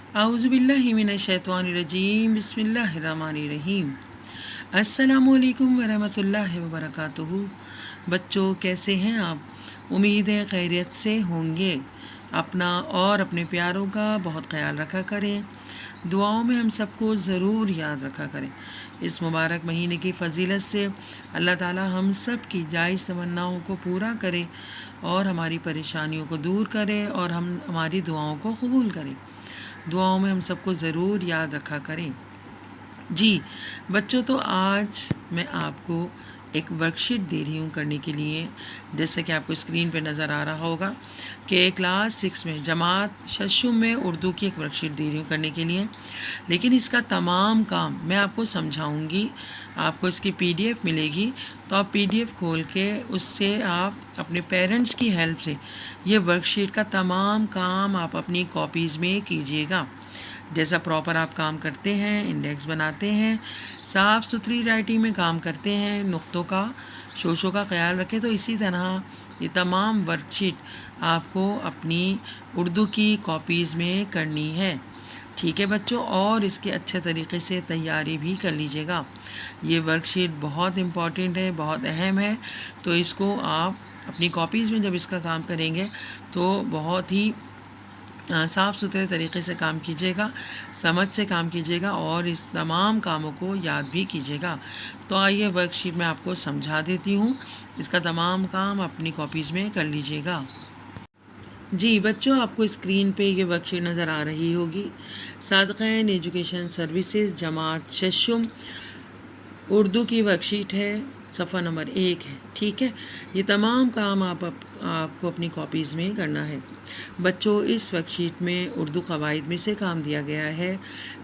आऊज़ुबिल्लाहि मिनश्शैतानिर्रजीम बिस्मिल्लाहिर्रहमानिर्रहीम। अस्सलामुअलैकुम वरहमतुल्लाहि वबरकातुहू। बच्चों, कैसे हैं आप? उम्मीद है खैरियत से होंगे। अपना और अपने प्यारों का बहुत ख्याल रखा करें। दुआओं में हम सबको ज़रूर याद रखा करें। इस मुबारक महीने की फ़जीलत से अल्लाह ताला हम सब की जायज़ तमन्नाओं को पूरा करे और हमारी परेशानियों को दूर करे और हमारी दुआओं को कबूल करे। दुआओं में हम सबको ज़रूर याद रखा करें। जी बच्चों, तो आज मैं आपको एक वर्कशीट दे रही हूँ करने के लिए। जैसे कि आपको स्क्रीन पे नज़र आ रहा होगा कि क्लास 6 में जमात शशुम में उर्दू की एक वर्कशीट दे रही हूँ करने के लिए। लेकिन इसका तमाम काम मैं आपको समझाऊंगी। आपको इसकी पीडीएफ मिलेगी, तो आप पीडीएफ खोल के उससे आप अपने पेरेंट्स की हेल्प से ये वर्कशीट का तमाम काम आप अपनी कॉपीज़ में कीजिएगा। जैसा प्रॉपर आप काम करते हैं, इंडेक्स बनाते हैं, साफ़ सुथरी राइटिंग में काम करते हैं, नुक्तों का शोशों का ख्याल रखें, तो इसी तरह ये तमाम वर्कशीट आपको अपनी उर्दू की कॉपीज़ में करनी है। ठीक है बच्चों, और इसके अच्छे तरीके से तैयारी भी कर लीजिएगा। ये वर्कशीट बहुत इम्पॉर्टेंट है, बहुत अहम है, तो इसको आप अपनी कॉपीज़ में जब इसका काम करेंगे तो बहुत ही साफ़ सुथरे तरीके से काम कीजिएगा, समझ से काम कीजिएगा और इस तमाम कामों को याद भी कीजिएगा। तो आइए वर्कशीट में आपको समझा देती हूँ। इसका तमाम काम अपनी कॉपीज़ में कर लीजिएगा। जी बच्चों, आपको स्क्रीन पे ये वर्कशीट नज़र आ रही होगी। सादक़ीन एजुकेशन सर्विसेज जमात शशुम उर्दू की वर्कशीट है, सफ़ा नंबर 1 है। ठीक है, ये तमाम काम आपको अपनी कॉपीज़ में करना है। बच्चों, इस वर्कशीट में उर्दू क़वाइद में से काम दिया गया है,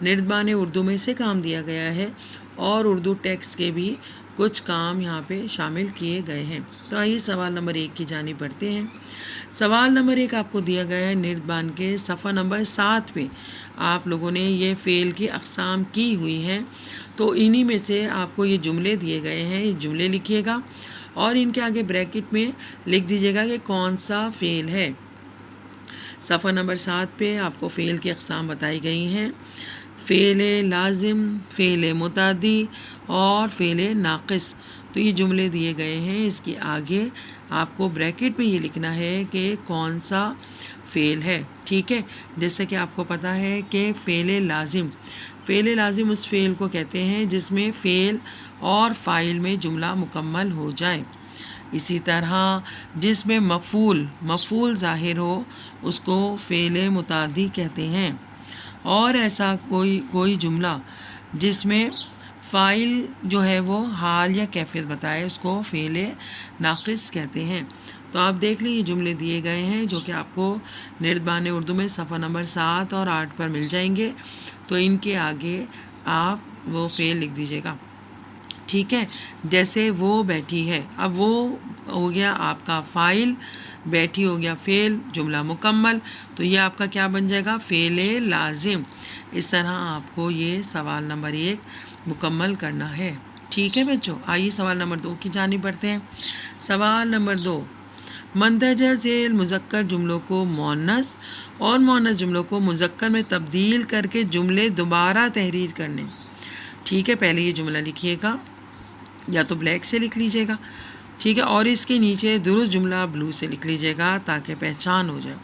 निर्बान उर्दू में से काम दिया गया है और उर्दू टेक्स्ट के भी कुछ काम यहाँ पे शामिल किए गए हैं। तो आइए सवाल नंबर 1 की जानिब बढ़ते हैं। सवाल नंबर 1 आपको दिया गया है निर्बान के सफ़ा नंबर 7 पे। आप लोगों ने ये फ़ेल की अक़साम की हुई हैं, तो इन्हीं में से आपको ये जुमले दिए गए हैं। ये जुमले लिखिएगा और इनके आगे ब्रैकेट में लिख दीजिएगा कि कौन सा फ़ेल है। सफ़ा नंबर 7 पे आपको फ़ेल की अक़साम बताई गई हैं। फ़ेल लाजिम, फ़ेल मुतादी और फ़ेल नाक़िस। तो ये जुमले दिए गए हैं। इसके आगे आपको ब्रैकेट में ये लिखना है कि कौन सा फ़ेल है। ठीक है, जैसे कि आपको पता है कि फ़ेल लाजिम उस फ़ेल को कहते हैं जिसमें फ़ेल और फ़ाइल में जुमला मुकम्मल हो जाए। इसी तरह जिसमें मफ़ूल ज़ाहिर हो उसको फ़ेल मुतादी कहते हैं। और ऐसा कोई जुमला जिसमें फ़ाइल जो है वो हाल या कैफियत बताए उसको फ़ेल नाक़िस कहते हैं। तो आप देख लें, ये जुमले दिए गए हैं जो कि आपको निर्बान उर्दू में सफ़ा नंबर 7 और 8 पर मिल जाएंगे। तो इनके आगे आप वो फ़ेल लिख दीजिएगा। ठीक है, जैसे वो बैठी है, अब वो हो गया आपका फ़ाइल, बैठी हो गया फ़ेल, जुमला मुकम्मल। तो ये आपका क्या बन जाएगा? फ़ेल लाजिम। इस तरह आपको ये सवाल नंबर 1 मुकम्मल करना है। ठीक है बच्चों, आइए सवाल नंबर 2 की जानिब बढ़ते हैं। सवाल नंबर 2, मंदरजा झेल मुज़क्कर जुमलों को मुअन्नस और मुअन्नस जुमलों को मुज़क्कर में तब्दील करके जुमले दोबारा तहरीर करने। ठीक है, पहले ये जुमला लिखिएगा, या तो ब्लैक से लिख लीजिएगा। ठीक है, और इसके नीचे दुरुस्त जुमला ब्लू से लिख लीजिएगा ताकि पहचान हो जाए।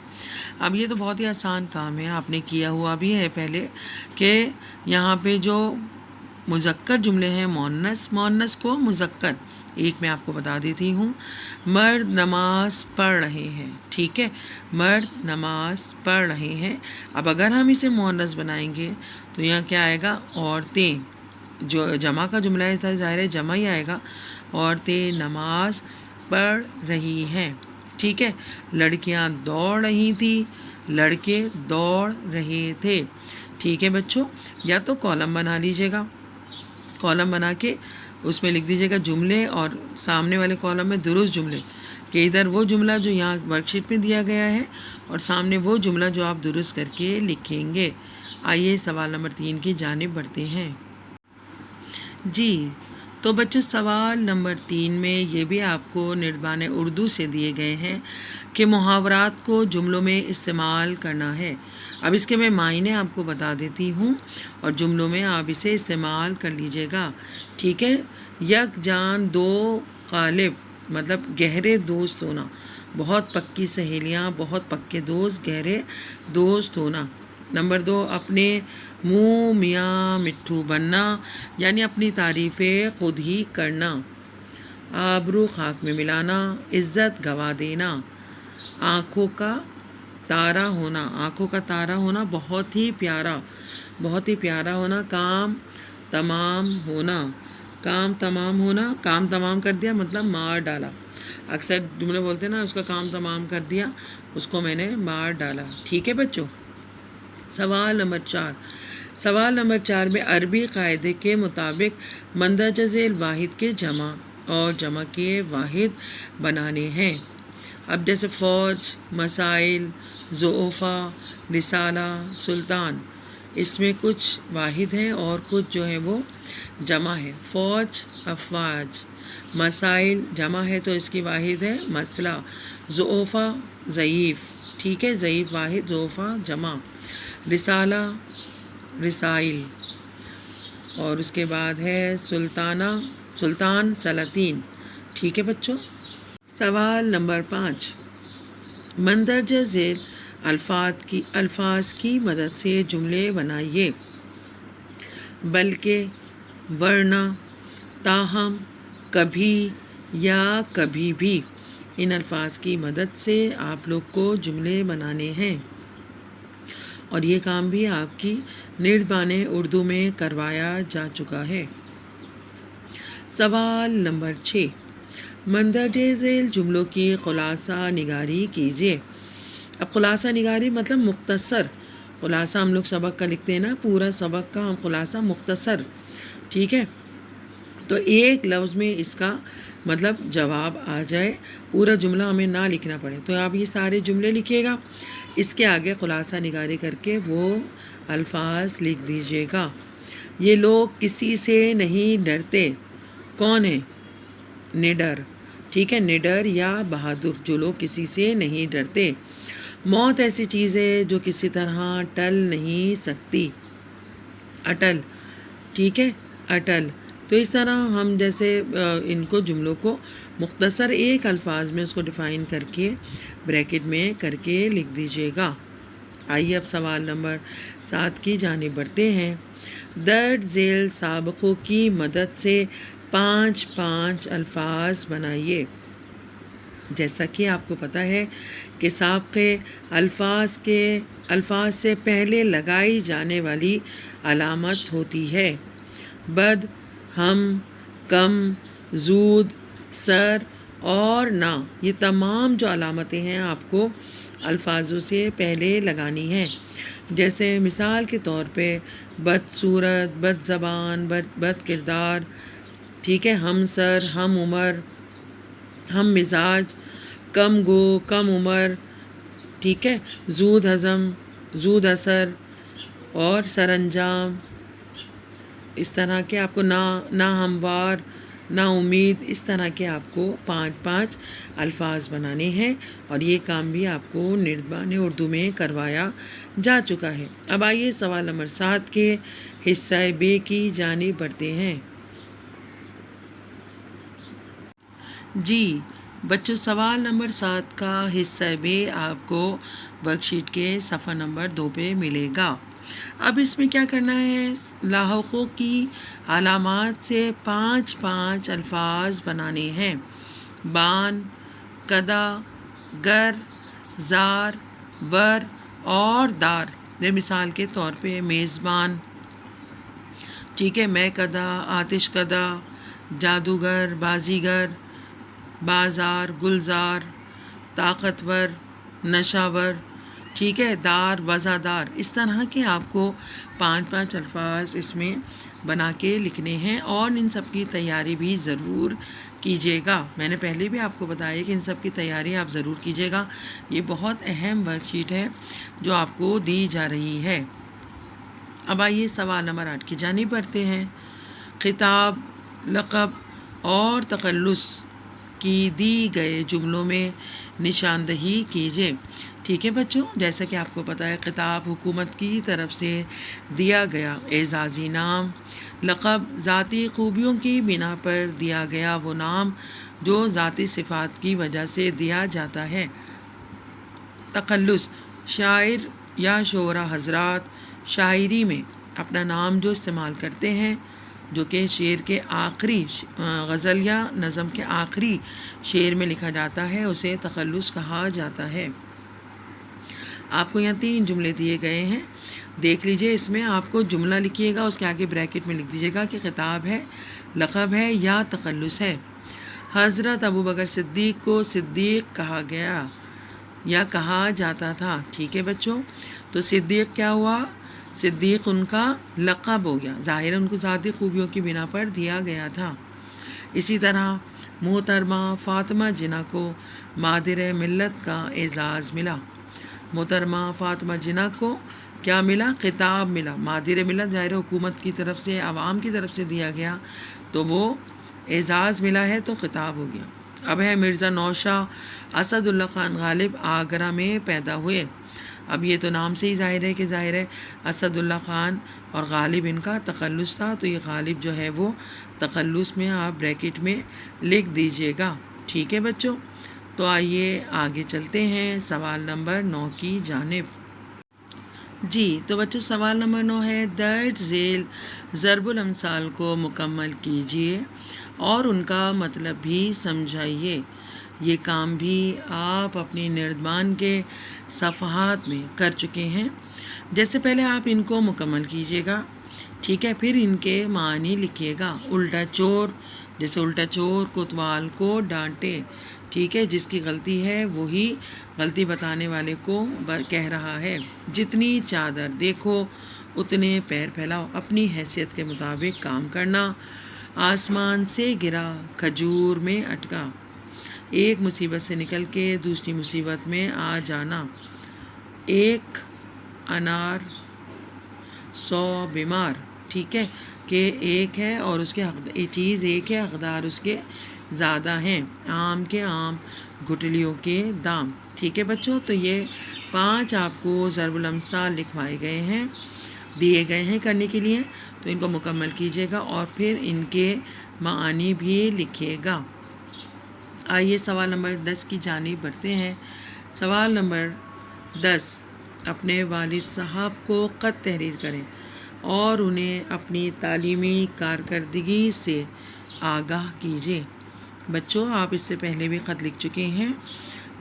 अब ये तो बहुत ही आसान काम है, आपने किया हुआ भी है पहले, कि यहाँ पे जो मुज़क्कर जुमले हैं मुअन्नस को मुज़क्कर, एक मैं आपको बता देती हूँ। मर्द नमाज पढ़ रहे हैं। ठीक है, मर्द नमाज पढ़ रहे हैं। अब अगर हम इसे मुअन्नस बनाएंगे तो यहाँ क्या आएगा? औरतें। जो जमा का जुमला है ज़ाहिर है जमा ही आएगा। औरतें नमाज पढ़ रही हैं। ठीक है, लड़कियां दौड़ रही थी, लड़के दौड़ रहे थे। ठीक है बच्चों, या तो कॉलम बना लीजिएगा, कॉलम बना के उसमें लिख दीजिएगा जुमले और सामने वाले कॉलम में दुरुस्त जुमले, कि इधर वो जुमला जो यहाँ वर्कशीट में दिया गया है और सामने वो जुमला जो आप दुरुस्त करके लिखेंगे। आइए सवाल नंबर 3 की जानिब बढ़ते हैं। जी تو بچوں سوال نمبر 3 میں یہ بھی آپ کو نردبان اردو سے دیے گئے ہیں کہ محاورات کو جملوں میں استعمال کرنا ہے۔ اب اس کے میں معنی آپ کو بتا دیتی ہوں اور جملوں میں آپ اسے استعمال کر لیجئے گا، ٹھیک ہے۔ یک جان دو غالب مطلب گہرے دوست ہونا، بہت پکی سہیلیاں، بہت پکے دوست، گہرے دوست ہونا۔ نمبر 2 اپنے منہ میاں مٹھو بننا، یعنی اپنی تعریفیں خود ہی کرنا۔ آبرو خاک میں ملانا، عزت گوا دینا۔ آنکھوں کا تارا ہونا، آنکھوں کا تارا ہونا، بہت ہی پیارا ہونا۔ کام تمام ہونا، کام تمام کر دیا مطلب مار ڈالا۔ اکثر جملے بولتے ہیں نا اس کا کام تمام کر دیا، اس کو میں نے مار ڈالا، ٹھیک ہے بچوں۔ سوال نمبر 4 میں عربی قاعدے کے مطابق مندرجہ ذیل واحد کے جمع اور جمع کے واحد بنانے ہیں۔ اب جیسے فوج، مسائل، ضعفا، رسالہ، سلطان، اس میں کچھ واحد ہیں اور کچھ جو ہے وہ جمع ہے۔ فوج افواج، مسائل جمع ہے تو اس کی واحد ہے مسئلہ، ضعفا ضعیف، ٹھیک ہے، ضعیف واحد، ضعفا جمع، رسالہ رسائل، اور اس کے بعد ہے سلطان سلاطین، ٹھیک ہے بچوں۔ سوال نمبر 5 مندرجہ ذیل الفاظ کی مدد سے جملے بنائیے۔ بلکہ، ورنہ، تاہم، کبھی یا کبھی بھی، ان الفاظ کی مدد سے آپ لوگ کو جملے بنانے ہیں، اور یہ کام بھی آپ کی نردبان اردو میں کروایا جا چکا ہے۔ سوال نمبر 6 مندرجہ ذیل جملوں کی خلاصہ نگاری کیجیے۔ اب خلاصہ نگاری مطلب مختصر، خلاصہ ہم لوگ سبق کا لکھتے ہیں نا، پورا سبق کا ہم خلاصہ مختصر، ٹھیک ہے، تو ایک لفظ میں اس کا مطلب جواب آ جائے، پورا جملہ ہمیں نہ لکھنا پڑے، تو آپ یہ سارے جملے لکھیے گا، اس کے آگے خلاصہ نگاری کر کے وہ الفاظ لکھ دیجیے گا۔ یہ لوگ کسی سے نہیں ڈرتے، کون ہے؟ نڈر، ٹھیک ہے، نڈر یا بہادر، جو لوگ کسی سے نہیں ڈرتے۔ موت ایسی چیز ہے جو کسی طرح ٹل نہیں سکتی، اٹل، ٹھیک ہے، اٹل۔ تو اس طرح ہم جیسے ان کو جملوں کو مختصر ایک الفاظ میں اس کو ڈیفائن کر کے بریکٹ میں کر کے لکھ دیجیے گا۔ آئیے اب سوال نمبر 7 کی جانب بڑھتے ہیں۔ درج ذیل سابقوں کی مدد سے 5 الفاظ بنائیے۔ جیسا کہ آپ کو پتہ ہے کہ سابقے الفاظ سے پہلے لگائی جانے والی علامت ہوتی ہے۔ بد، ہم، کم، زود، سر اور نہ، یہ تمام جو علامتیں ہیں آپ کو الفاظوں سے پہلے لگانی ہیں۔ جیسے مثال کے طور پہ بد صورت، بد زبان، بد کردار، ٹھیک ہے، ہم سر، ہم عمر، ہم مزاج، کم گو، کم عمر، ٹھیک ہے، زود ہضم، زود اثر اور سر انجام، اس طرح کے آپ کو نہ ہموار، نا امید، اس طرح کے آپ کو 5 الفاظ بنانے ہیں، اور یہ کام بھی آپ کو نردبان اردو میں کروایا جا چکا ہے۔ اب آئیے سوال نمبر 7 کے حصہ ب کی جانب بڑھتے ہیں۔ جی بچوں، سوال نمبر 7 کا حصہ ب آپ کو ورک شیٹ کے صفحہ نمبر 2 پہ ملے گا۔ اب اس میں کیا کرنا ہے، لاحقوں کی علامات سے 5 الفاظ بنانے ہیں۔ بان، کدا، گر، زار، ور اور دار۔ یہ مثال کے طور پہ میزبان، ٹھیک ہے، میں کدا، آتش کدا، جادوگر، بازیگر، بازار، گلزار، طاقتور، نشاور، ٹھیک ہے، دار، وزادار، اس طرح کے آپ کو 5 الفاظ اس میں بنا کے لکھنے ہیں، اور ان سب کی تیاری بھی ضرور کیجیے گا۔ میں نے پہلے بھی آپ کو بتایا کہ ان سب کی تیاری آپ ضرور کیجیے گا، یہ بہت اہم ورک شیٹ ہے جو آپ کو دی جا رہی ہے۔ اب آئیے سوال نمبر 8 کی جانب بڑھتے ہیں۔ خطاب लक़ब और तख़ल्लुस की दी गए जुमलों में निशानदही कीजिए। ठीक है बच्चों, जैसा कि आपको पता है खिताब हुकूमत की तरफ से दिया गया एजाज़ी नाम, लक़ब ज़ाती खूबियों की बिना पर दिया गया वो नाम जो ज़ाती सिफ़ात की वजह से दिया जाता है। तख़ल्लुस शायर या शोरा हज़रात शायरी में अपना नाम जो इस्तेमाल करते हैं, जो कि शेर के आखिरी गज़ल या नज़म के आखिरी शेर में लिखा जाता है, उसे तख़ल्लुस कहा जाता है। आपको यहाँ 3 जुमले दिए गए हैं, देख लीजिए। इसमें आपको जुमला लिखिएगा, उसके आगे ब्रैकेट में लिख दीजिएगा कि खिताब है, लक़ब है या तख़ल्लुस है। हज़रत अबू बकर सिद्दीक़ को सिद्दीक़ कहा गया या कहा जाता था। ठीक है बच्चों, तो सिद्दीक़ क्या हुआ? सिद्दीक़ उनका लक़ब हो गया, ज़ाहिर उनको ज़ाती खूबियों की बिना पर दिया गया था। इसी तरह मोहतरमा फ़ातिमा जिन्ना को मादिर मिल्लत का एज़ाज़ मिला। मोहतरमा फ़ातिमा जिन्ना को क्या मिला? खिताब मिला। मादिर मिल्लत ज़ाहिर हुकूमत की तरफ से, आवाम की तरफ से दिया गया, तो वो एज़ाज़ मिला है तो खिताब हो गया। अब है मिर्ज़ा नौशाह असदुल्ला ख़ान गालिब आगरा में पैदा हुए। अब ये तो नाम से ही ज़ाहिर है असदुल्ला ख़ान और गालिब इनका तख़ल्लुस था, तो ये गालिब जो है वो तख़ल्लुस में आप ब्रैकेट में लिख दीजिएगा। ठीक है बच्चों, तो आइए आगे चलते हैं सवाल नंबर 9 की जानिब। जी तो बच्चों, सवाल नंबर 9 है दर्ज झेल ज़रबुल अमसाल को मुकम्मल कीजिए और उनका मतलब भी समझाइए। ये काम भी आप अपनी निर्देमान के सफ़हात में कर चुके हैं। जैसे पहले आप इनको मुकम्मल कीजिएगा, ठीक है, फिर इनके मानी लिखिएगा। उल्टा चोर, जैसे उल्टा चोर कोतवाल को डांटे। ठीक है, जिसकी गलती है वही गलती बताने वाले को कह रहा है। जितनी चादर देखो उतने पैर फैलाओ, अपनी हैसियत के मुताबिक काम करना। आसमान से गिरा खजूर में अटका, एक मुसीबत से निकल के दूसरी मुसीबत में आ जाना। एक अनार 100 बीमार, ठीक है, कि एक है और उसके चीज़ एक है, हक़दार उसके ज़्यादा हैं। आम के आम घुटलियों के दाम। ठीक है बच्चों, तो ये 5 आपको ज़रबुल अमसाल लिखवाए गए हैं, दिए गए हैं करने के लिए, तो इनको मुकम्मल कीजिएगा और फिर इनके मानी भी लिखिएगा। आइए सवाल नंबर 10 की जानिब बढ़ते हैं। सवाल नंबर 10, अपने वालिद साहब को ख़त तहरीर करें और उन्हें अपनी तालीमी कारकर्दगी से आगाह कीजिए। बच्चों, आप इससे पहले भी ख़त लिख चुके हैं,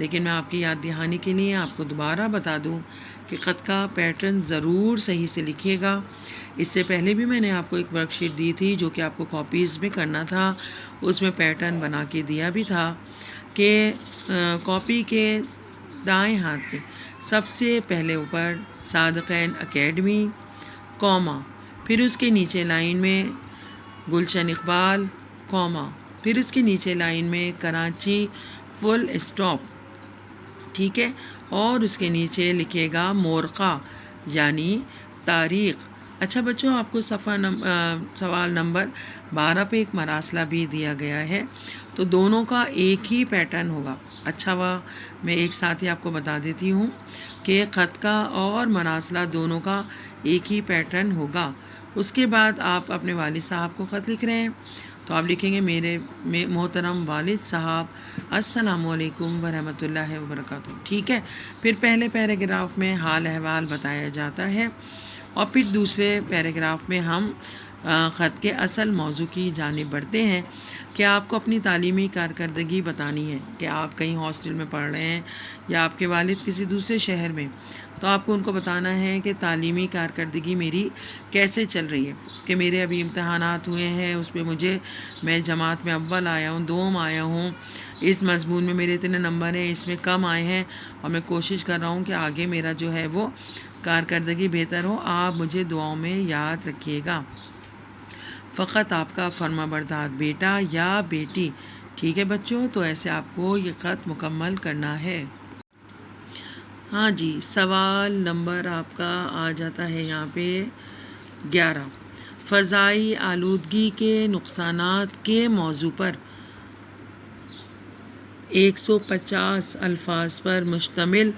लेकिन मैं आपकी याद दहानी के लिए आपको दोबारा बता दूं कि ख़त का पैटर्न ज़रूर सही से लिखिएगा। इससे पहले भी मैंने आपको एक वर्कशीट दी थी जो कि आपको कॉपीज़ में करना था, उसमें पैटर्न बना के दिया भी था कि कॉपी के दाएं हाथ पे सबसे पहले ऊपर सादक़ैन एकेडमी, कॉमा, फिर उसके नीचे लाइन में गुलशन इकबाल, कॉमा, फिर उसके नीचे लाइन में कराची फुल स्टॉप। ठीक है, और उसके नीचे लिखेगा मोरक़ा यानी तारीख़। अच्छा बच्चों, आपको सवाल नंबर 12 पे एक मरासला भी दिया गया है, तो दोनों का एक ही पैटर्न होगा। अच्छा मैं एक साथ ही आपको बता देती हूँ कि ख़त का और मरासला दोनों का एक ही पैटर्न होगा। उसके बाद आप अपने वालिद साहब को ख़त लिख रहे हैं, तो आप लिखेंगे मेरे मोहतरम वालिद साहब अस्सलामु अलैकुम वरहमतुल्लाहि वबरकातुहू। ठीक है, फिर पहले पैराग्राफ में हाल अहवाल बताया जाता है और फिर दूसरे पैराग्राफ में हम ख़त के असल मौजू की जानिब बढ़ते हैं कि आपको अपनी तालीमी कारकर्दगी बतानी है कि आप कहीं हॉस्टल में पढ़ रहे हैं या आपके वालिद किसी दूसरे शहर में, तो आपको उनको बताना है कि तालीमी कारकर्दगी मेरी कैसे चल रही है, कि मेरे अभी इम्तहानात हुए हैं, उसमें मैं जमात में अव्वल आया हूँ, दोम आया हूँ, इस मज़मून में मेरे इतने नंबर हैं, इसमें कम आए हैं और मैं कोशिश कर रहा हूँ कि आगे मेरा जो है वो कारकर्दगी बेहतर हो। आप मुझे दुआओं में याद रखिएगा। फ़कत आपका फर्माबरदार बेटा या बेटी। ठीक है बच्चों, तो ऐसे आपको ये ख़त मुकम्मल करना है। हाँ जी, सवाल नंबर आपका आ जाता है यहाँ पे 11। फ़ज़ाई आलूदगी के नुकसानात के मौजू पर 150 अल्फाज पर मुश्तमिल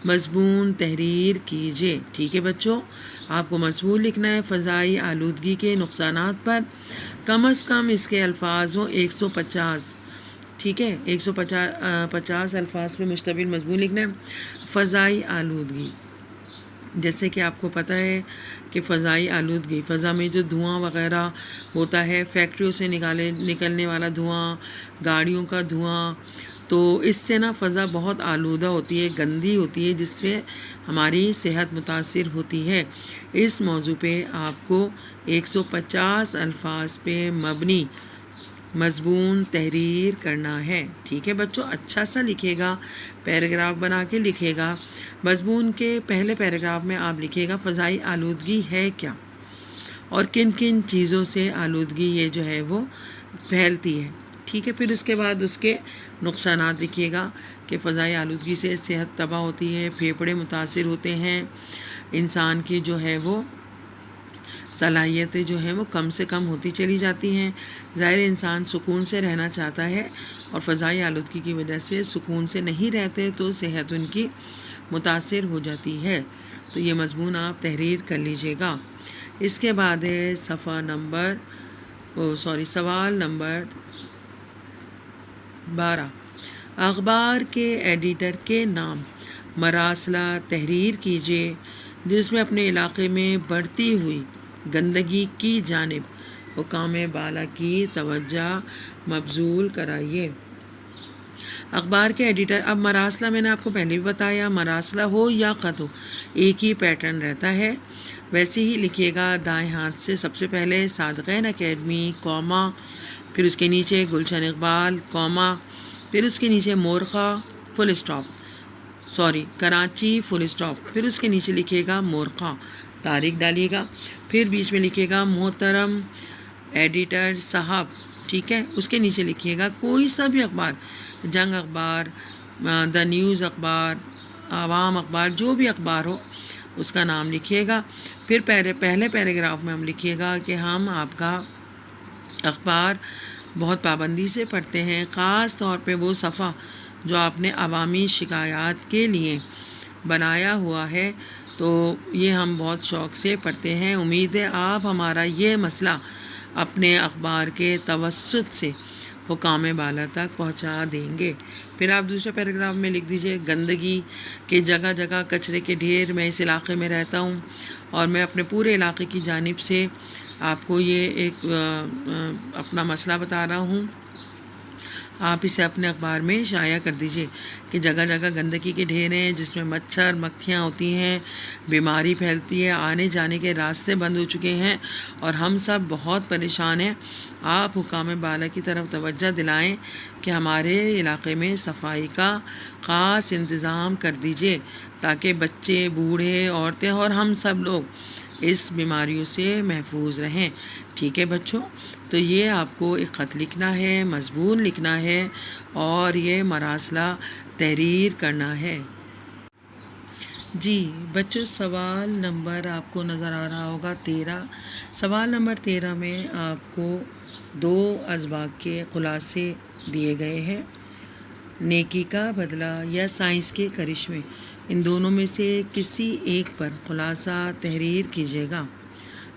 मज़मून तहरीर कीजिए। ठीक है बच्चों, आपको मज़मून लिखना है फ़ज़ाई आलूदगी के नुकसानात पर, कम अज़ कम इसके अल्फाज हों 150। ठीक है, 150 अल्फाज पर मुश्तमिल मज़मून लिखना है। फ़ज़ाई आलूदगी, जैसे कि आपको पता है कि फ़ज़ाई आलूदगी फ़ज़ा में जो धुआं वग़ैरह होता है, फैक्ट्रियों से निकलने वाला धुआं, गाड़ियों का धुआं, तो इससे ना फ़ज़ा बहुत आलूदा होती है, गंदी होती है, जिससे हमारी सेहत मुतासिर होती है। इस मौजू पे आपको 150 अल्फाज पे मबनी मज़मून तहरीर करना है। ठीक है बच्चों, अच्छा सा लिखिएगा, पैराग्राफ बना के लिखिएगा। मज़मून के पहले पैराग्राफ में आप लिखिएगा फ़ज़ाई आलूदगी है क्या और किन किन चीज़ों से आलूदगी ये जो है वो फैलती है। ठीक है, फिर उसके बाद उसके नुकसानात लिखिएगा कि फ़ज़ाई आलूदगी से सेहत तबाह होती है, फेफड़े मुतासिर होते हैं, इंसान की जो है वो सलाहियतें जो हैं वो कम से कम होती चली जाती हैं। ज़ाहिर इंसान सुकून से रहना चाहता है और फ़ज़ाई आलूदगी की वजह से सुकून से नहीं रहते तो सेहत उनकी मुतासिर हो जाती है। तो ये मज़मून आप तहरीर कर लीजिएगा। इसके बाद है सवाल नंबर 12। अखबार के एडिटर के नाम मरासला तहरीर कीजिए जिसमें अपने इलाके में बढ़ती हुई गंदगी की जानिब हुकाम बाला की तवज्जो मबजूल कराइए। अखबार के एडिटर, अब मरासला मैंने आपको पहले भी बताया, मरासला हो या ख़त हो एक ही पैटर्न रहता है। वैसे ही लिखिएगा, दाएं हाथ से सबसे पहले सादक़ैन एकेडमी कॉमा, फिर उसके नीचे गुलशन इकबाल कॉमा, फिर उसके नीचे मोरखा full stop, Karachi full stop, फिर उसके नीचे लिखिएगा मोरखा, तारीख डालिएगा, फिर बीच में लिखिएगा मोहतरम एडिटर साहब। ठीक है, उसके नीचे लिखिएगा कोई सा भी अखबार, जंग अखबार, द न्यूज़ अखबार, आवाम अखबार, जो भी अखबार हो उसका नाम लिखिएगा। फिर पहले पैराग्राफ में हम लिखिएगा कि हम आपका अखबार बहुत पाबंदी से पढ़ते हैं, ख़ास तौर पे वो सफ़ा जो आपने अवामी शिकायत के लिए बनाया हुआ है, तो ये हम बहुत शौक़ से पढ़ते हैं। उम्मीद है आप हमारा ये मसला अपने अखबार के तवस्सुत से हुकाम बाला तक पहुंचा देंगे। फिर आप दूसरे पैराग्राफ में लिख दीजिए, गंदगी के जगह जगह कचरे के ढेर, मैं इस इलाके में रहता हूँ और मैं अपने पूरे इलाके की जानिब से आपको ये एक अपना मसला बता रहा हूँ। आप इसे अपने अखबार में शाया कर दीजिए कि जगह जगह गंदगी के ढेर हैं जिसमें मच्छर मक्खियाँ होती हैं, बीमारी फैलती है, आने जाने के रास्ते बंद हो चुके हैं और हम सब बहुत परेशान हैं। आप हुकाम बाला की तरफ तवज्जो दिलाएं कि हमारे इलाके में सफाई का ख़ास इंतज़ाम कर दीजिए ताकि बच्चे, बूढ़े, औरतें और हम सब लोग इस बीमारियों से महफूज रहें। ठीक है बच्चों, तो ये आपको एक ख़त लिखना है, मज़मून लिखना है और ये मरासला तहरीर करना है। जी बच्चों, सवाल नंबर आपको नज़र आ रहा होगा 13। सवाल नंबर 13 में आपको 2 अज़बाक के खुलासे दिए गए हैं, नेकी का बदला या साइंस के करिश्मे। इन दोनों में से किसी एक पर खुलासा तहरीर कीजिएगा।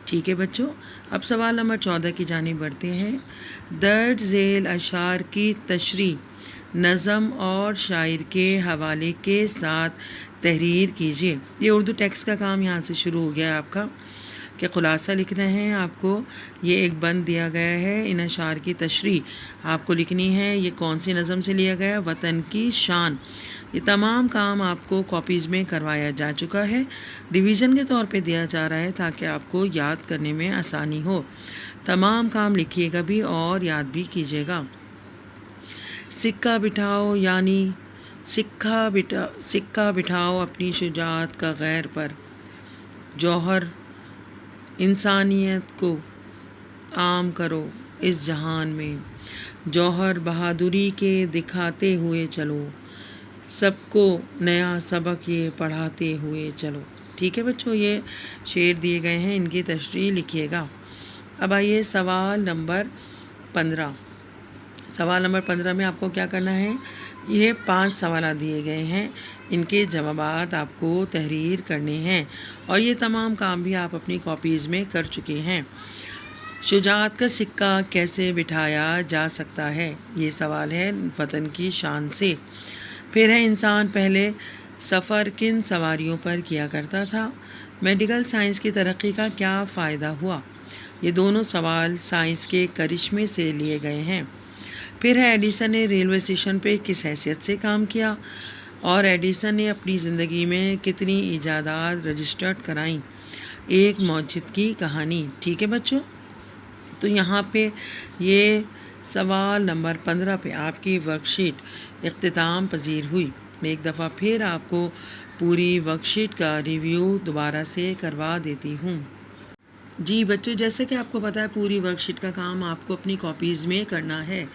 ठीक है बच्चों, अब सवाल नंबर 14 की जानिब बढ़ते हैं। दर्ज झेल अशार की तशरीह नज़म और शायर के हवाले के साथ तहरीर कीजिए। ये उर्दू टेक्स्ट का काम यहाँ से शुरू हो गया है आपका कि खुलासा लिखना है आपको। ये एक बंद दिया गया है, इन अशार की तशरीह आपको लिखनी है। ये कौन सी नज़म से लिया गया? वतन की शान। ये तमाम काम आपको कॉपीज़ में करवाया जा चुका है, रिवीजन के तौर पे दिया जा रहा है ताकि आपको याद करने में आसानी हो। तमाम काम लिखिएगा भी और याद भी कीजिएगा। सिक्का बिठाओ, यानी सिक्का बिठाओ अपनी शुजाअत का गैर पर, जौहर इंसानियत को आम करो इस जहान में, जौहर बहादुरी के दिखाते हुए चलो, सबको नया सबक ये पढ़ाते हुए चलो। ठीक है बच्चों, ये शेर दिए गए हैं, इनकी तशरीह लिखिएगा। अब आइए सवाल नंबर 15। सवाल नंबर 15 में आपको क्या करना है, ये 5 सवाल दिए गए हैं, इनके जवाबात आपको तहरीर करने हैं और ये तमाम काम भी आप अपनी कॉपीज़ में कर चुके हैं। शुजाअत का सिक्का कैसे बिठाया जा सकता है, ये सवाल है वतन की शान से। फिर है इंसान पहले सफ़र किन सवारियों पर किया करता था, मेडिकल साइंस की तरक्की का क्या फ़ायदा हुआ। ये दोनों सवाल साइंस के करिश्मे से लिए गए हैं। फिर है एडिसन ने रेलवे स्टेशन पे किस हैसियत से काम किया और एडिसन ने अपनी ज़िंदगी में कितनी ईजादात रजिस्टर्ड कराईं, एक मौजिद की कहानी। ठीक है बच्चों, तो यहाँ पे ये सवाल नंबर 15 पे आपकी वर्कशीट इख्तिताम पजीर हुई। मैं एक दफ़ा फिर आपको पूरी वर्कशीट का रिव्यू दोबारा से करवा देती हूँ। जी बच्चों, जैसे कि आपको पता है पूरी वर्कशीट का काम आपको अपनी कॉपीज़ में करना है।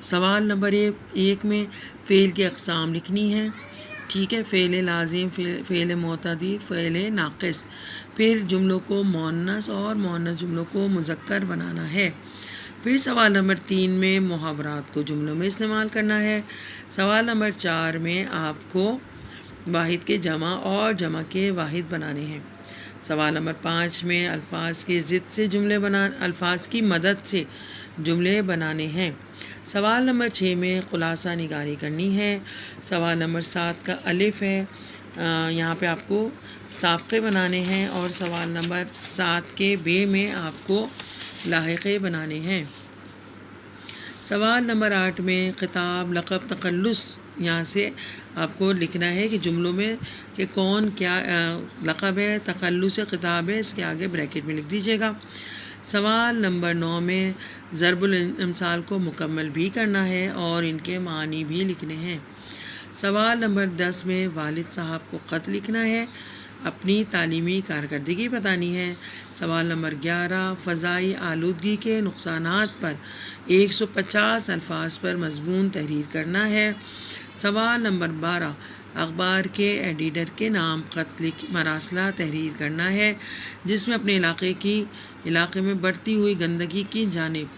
सवाल नंबर 1 में फ़ेल की अक़साम लिखनी है। ठीक है, फ़ेल लाजिम, फ़ेल मुअतदी, फ़ेल नाक़िस। फिर जुमलों को मुअन्नस और मुअन्नस जुमलों को मुज़क्कर बनाना है। फिर सवाल नंबर 3 में मुहावरात को जुमलों में इस्तेमाल करना है। सवाल नंबर 4 में आपको वाहिद के जमा और जमा के वाहिद बनाने हैं। सवाल नंबर 5 में अल्फाज की मदद से जुमले बनाने हैं। सवाल नंबर 6 में खुलासा निगारी करनी है। सवाल नंबर 7 का अलिफ है, यहाँ पे आपको साफ़े बनाने हैं और सवाल नंबर 7 के बे में आपको लाहिक़े बनाने हैं। सवाल नंबर 8 में खिताब, लक़ब, तक़ल्लुस, यहाँ से आपको लिखना है कि जुमलों में कि कौन क्या लक़ब है, तक़ल्लुस है, खिताब है, इसके आगे ब्रैकेट में लिख दीजिएगा। सवाल नंबर 9 में ज़रबुल इम्साल को मुकम्मल भी करना है और इनके मानी भी लिखने हैं। सवाल नंबर 10 में वालिद साहब को ख़त लिखना है, अपनी तालीमी कारकर्दगी बतानी है। सवाल नंबर 11 फ़ज़ाई आलूदगी के नुक़सानात पर 150 अल्फाज पर मज़मून तहरीर करना है। सवाल नंबर 12 अखबार के एडिटर के नाम ख़त मरासला तहरीर करना है, जिसमें अपने इलाक़े में बढ़ती हुई गंदगी की जानिब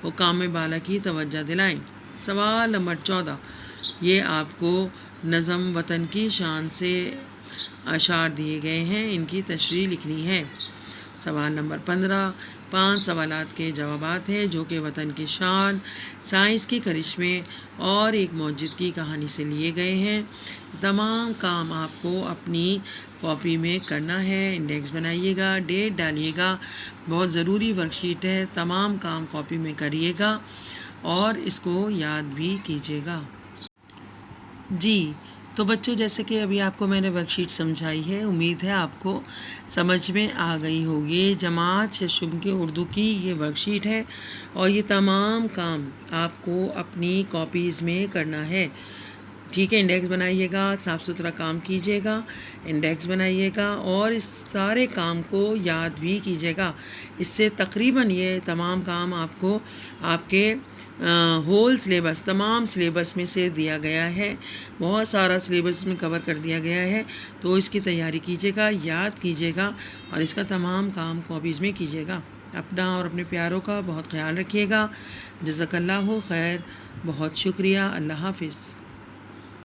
हुकाम बाला की तवज्जो दिलाएं। सवाल नंबर 14 ये आपको नज़म वतन की शान से अशार दिए गए हैं, इनकी तशरीह लिखनी है। सवाल नंबर 15 5 सवालात के जवाबात हैं जो कि वतन की शान, साइंस के करिश्मे और एक मौजिद की कहानी से लिए गए हैं। तमाम काम आपको अपनी कॉपी में करना है। इंडेक्स बनाइएगा, डेट डालिएगा, बहुत ज़रूरी वर्कशीट है। तमाम काम कॉपी में करिएगा और इसको याद भी कीजिएगा। जी तो बच्चों, जैसे कि अभी आपको मैंने वर्कशीट समझाई है, उम्मीद है आपको समझ में आ गई होगी। जमात शुम की उर्दू की ये वर्कशीट है और ये तमाम काम आपको अपनी कॉपीज़ में करना है। ठीक है, इंडेक्स बनाइएगा, साफ़ सुथरा काम कीजिएगा, इंडेक्स बनाइएगा और इस सारे काम को याद भी कीजिएगा। इससे तकरीबन ये तमाम काम आपको आपके होल सिलेबस, तमाम सिलेबस में से दिया गया है। बहुत सारा सिलेबस में कवर कर दिया गया है, तो इसकी तैयारी कीजिएगा, याद कीजिएगा और इसका तमाम काम कॉपीज़ में कीजिएगा। अपना और अपने प्यारों का बहुत ख्याल रखिएगा। जज़ाकल्लाहु खैर, बहुत शुक्रिया। अल्लाह हाफ़िज़।